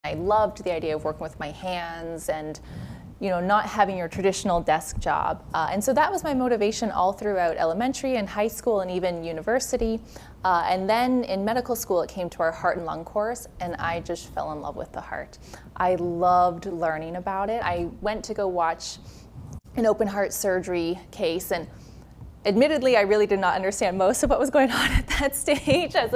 I loved the idea of working with my hands and not having your traditional desk job. And so that was my motivation all throughout elementary and high school and even university. And then in medical school, it came to our heart and lung course, and I just fell in love with the heart. I loved learning about it. I went to go watch an open heart surgery case, and admittedly, I really did not understand most of what was going on at that stage as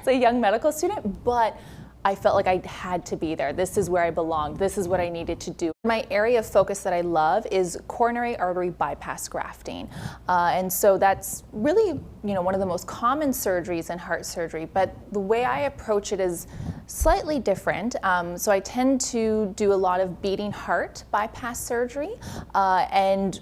a young medical student, but I felt like I had to be there. This is where I belonged. This is what I needed to do. My area of focus that I love is coronary artery bypass grafting. And so that's really, one of the most common surgeries in heart surgery, but the way I approach it is slightly different. So I tend to do a lot of beating heart bypass surgery and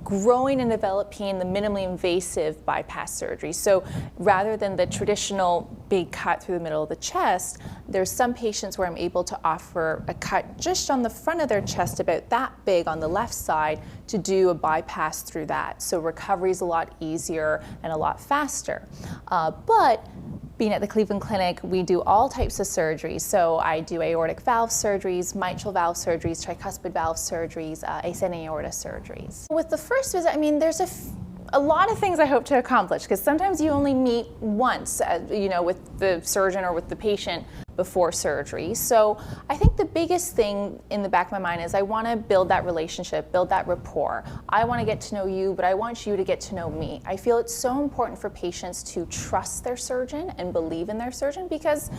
growing and developing the minimally invasive bypass surgery. So rather than the traditional big cut through the middle of the chest, there's some patients where I'm able to offer a cut just on the front of their chest, about that big on the left side, to do a bypass through that. So recovery is a lot easier and a lot faster. But being at the Cleveland Clinic, we do all types of surgeries. So I do aortic valve surgeries, mitral valve surgeries, tricuspid valve surgeries, ascending aorta surgeries. With the first visit, there's a lot of things I hope to accomplish, because sometimes you only meet once, with the surgeon or with the patient before surgery. So I think the biggest thing in the back of my mind is I want to build that relationship, build that rapport. I want to get to know you, but I want you to get to know me. I feel it's so important for patients to trust their surgeon and believe in their surgeon, because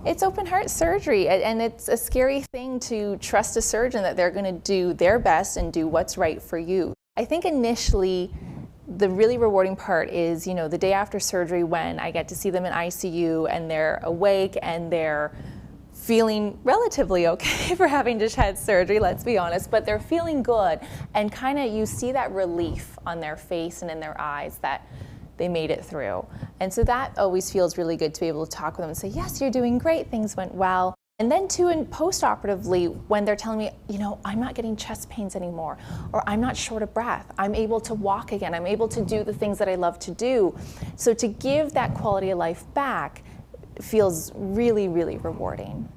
it's open heart surgery, and it's a scary thing to trust a surgeon that they're going to do their best and do what's right for you. I think initially the really rewarding part is, the day after surgery, when I get to see them in ICU and they're awake and they're feeling relatively okay for having just had surgery, let's be honest, but they're feeling good, and you see that relief on their face and in their eyes that they made it through. And so that always feels really good to be able to talk with them and say, yes, you're doing great, things went well. And then too, and post-operatively, when they're telling me, I'm not getting chest pains anymore, or I'm not short of breath, I'm able to walk again, I'm able to do the things that I love to do. So to give that quality of life back feels really, really rewarding.